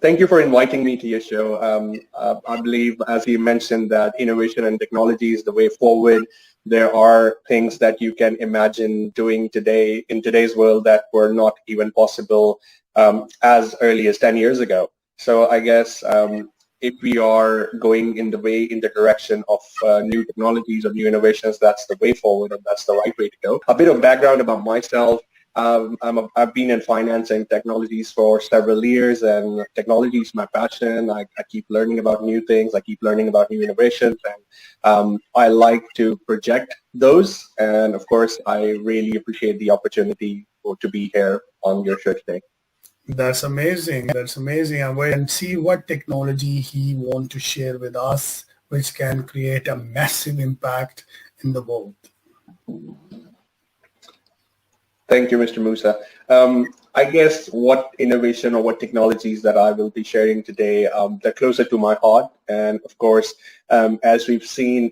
Thank you for inviting me to your show. I believe, as you mentioned, that innovation and technology is the way forward. There are things that you can imagine doing today in today's world that were not even possible as early as 10 years ago. So I guess if we are going in the direction of new technologies or new innovations, that's the way forward and that's the right way to go. A bit of background about myself. I've been in finance and technologies for several years, and technology is my passion. I keep learning about new things. I keep learning about new innovations, and I like to project those. And of course, I really appreciate the opportunity to be here on your show today. That's amazing. That's amazing. I'm waiting to see what technology he wants to share with us, which can create a massive impact in the world. Thank you, Mr. Musa. I guess what innovation or what technologies that I will be sharing today, they're closer to my heart. And of course, as we've seen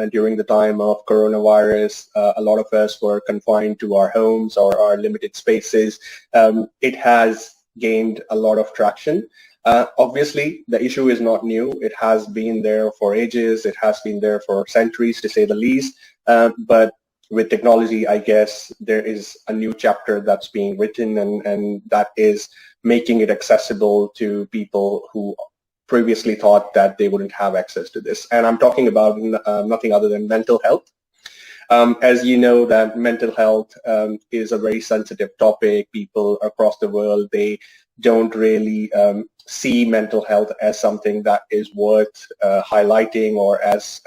during the time of coronavirus, a lot of us were confined to our homes or our limited spaces. It has gained a lot of traction. Obviously, the issue is not new. It has been there for ages. It has been there for centuries, to say the least. But with technology, I guess there is a new chapter that's being written, and that is making it accessible to people who previously thought that they wouldn't have access to this. And I'm talking about nothing other than mental health. As you know, that mental health is a very sensitive topic. People across the world, they don't really see mental health as something that is worth highlighting, or as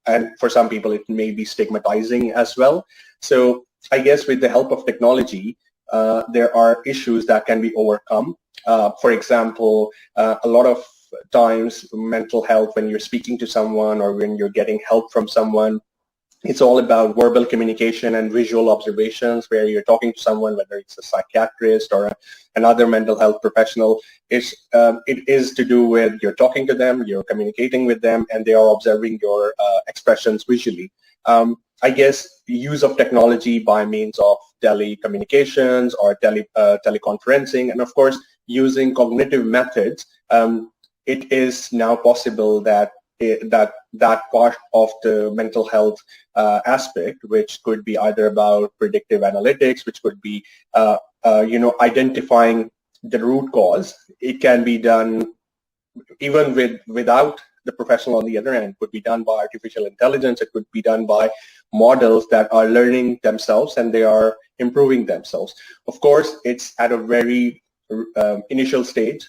and for some people it may be stigmatizing as well. So I guess with the help of technology, there are issues that can be overcome. For example, a lot of times mental health, when you're speaking to someone or when you're getting help from someone, it's all about verbal communication and visual observations, where you're talking to someone, whether it's a psychiatrist or another mental health professional. It is to do with you're talking to them, you're communicating with them, and they are observing your expressions visually. I guess the use of technology by means of telecommunications or teleconferencing, and of course using cognitive methods, it is now possible that that part of the mental health aspect, which could be either about predictive analytics, which could be identifying the root cause, it can be done even without the professional on the other end. It could be done by artificial intelligence. It could be done by models that are learning themselves and they are improving themselves. Of course, it's at a very initial stage.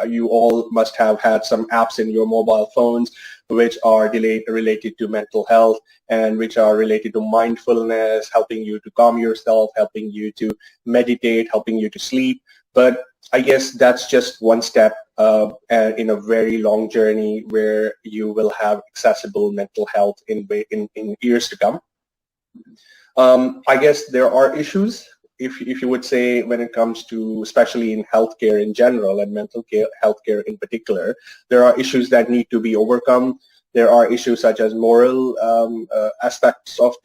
You all must have had some apps in your mobile phones which are related to mental health and which are related to mindfulness, helping you to calm yourself, helping you to meditate, helping you to sleep. But I guess that's just one step in a very long journey where you will have accessible mental health in years to come. I guess there are issues, if you would say, when it comes to, especially in healthcare in general and mental healthcare in particular, there are issues that need to be overcome. There are issues such as moral aspects of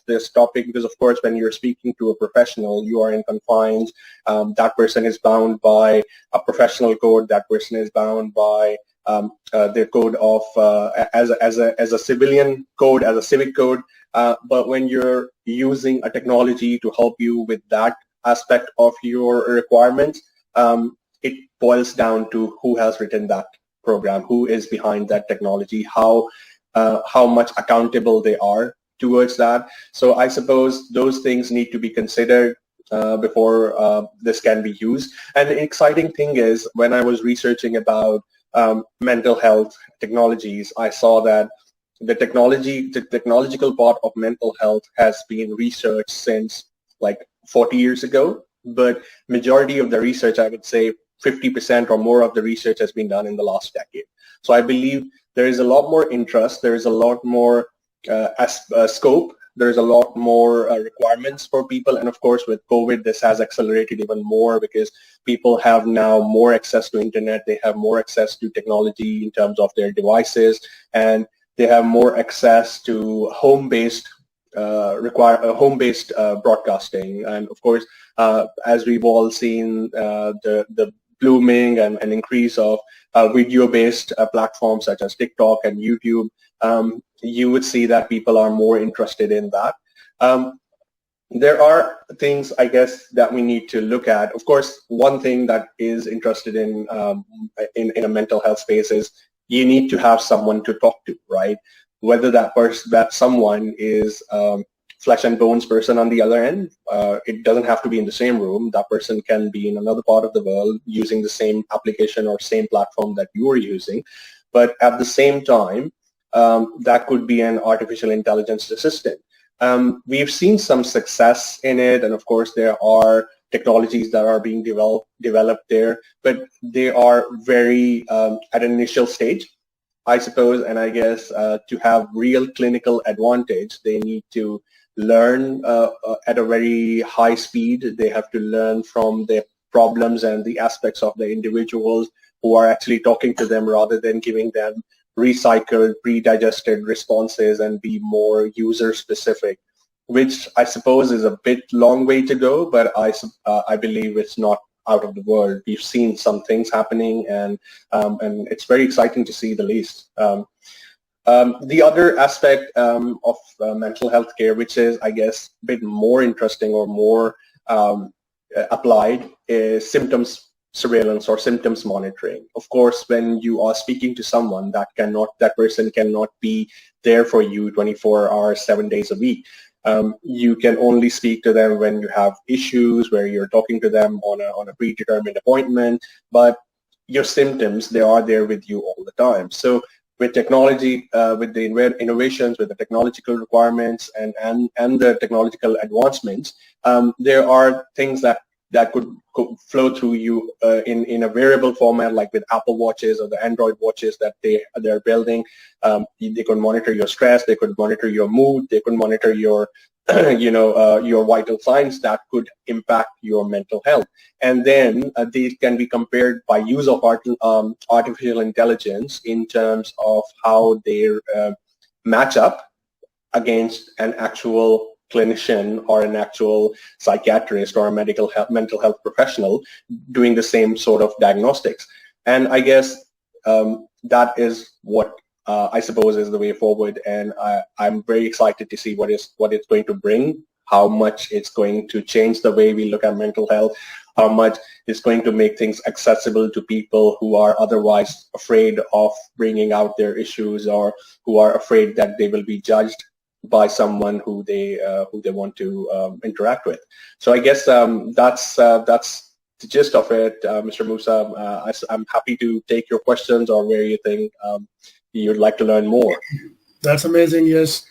this topic, because of course when you're speaking to a professional, you are in confines. That person is bound by a professional code. That person is bound by their code of as a civilian code, as a civic code. But when you're using a technology to help you with that aspect of your requirements, it boils down to who has written that program, who is behind that technology, how much accountable they are towards that. So I suppose those things need to be considered before this can be used. And the exciting thing is, when I was researching about mental health technologies, I saw that the technological part of mental health has been researched since like 40 years ago, but majority of the research, I would say 50% or more of the research, has been done in the last decade. So I believe there is a lot more interest, there is a lot more scope, there's a lot more requirements for people, and of course with COVID this has accelerated even more, because people have now more access to internet, they have more access to technology in terms of their devices, and they have more access to home-based require a home-based broadcasting. And of course, as we've all seen, the blooming and increase of video-based platforms such as TikTok and YouTube, you would see that people are more interested in that. There are things, I guess, that we need to look at. Of course, one thing that is interested in a mental health space is you need to have someone to talk to, right? Whether that someone is flesh and bones person on the other end, it doesn't have to be in the same room. That person can be in another part of the world using the same application or same platform that you are using. But at the same time, that could be an artificial intelligence assistant. We've seen some success in it, and of course there are technologies that are being developed there, but they are very at an initial stage, I suppose. And I guess to have real clinical advantage, they need to learn at a very high speed. They have to learn from the problems and the aspects of the individuals who are actually talking to them, rather than giving them recycled, pre-digested responses and be more user-specific, which I suppose is a bit long way to go, but I believe it's not out of the world. We've seen some things happening, and it's very exciting to see, the least. The other aspect of mental health care, which is, I guess, a bit more interesting or more applied, is symptoms surveillance or symptoms monitoring. Of course, when you are speaking to someone, that person cannot be there for you 24 hours, 7 days a week. You can only speak to them when you have issues, where you're talking to them on a predetermined appointment, but your symptoms, they are there with you all the time. So with technology, with the innovations, with the technological requirements and the technological advancements, there are things that could flow through you in a wearable format, like with Apple Watches or the Android watches that they're building. They could monitor your stress, they could monitor your mood, they could monitor your your vital signs that could impact your mental health. And then these can be compared by use of artificial intelligence in terms of how they match up against an actual clinician or an actual psychiatrist or a mental health professional doing the same sort of diagnostics. And I guess that is what I suppose is the way forward. And I'm very excited to see what it's going to bring, how much it's going to change the way we look at mental health, how much it's going to make things accessible to people who are otherwise afraid of bringing out their issues, or who are afraid that they will be judged by someone who they want to interact with. So I guess that's the gist of it, Mr. Musa. I'm happy to take your questions or where you think you'd like to learn more. That's amazing. Yes,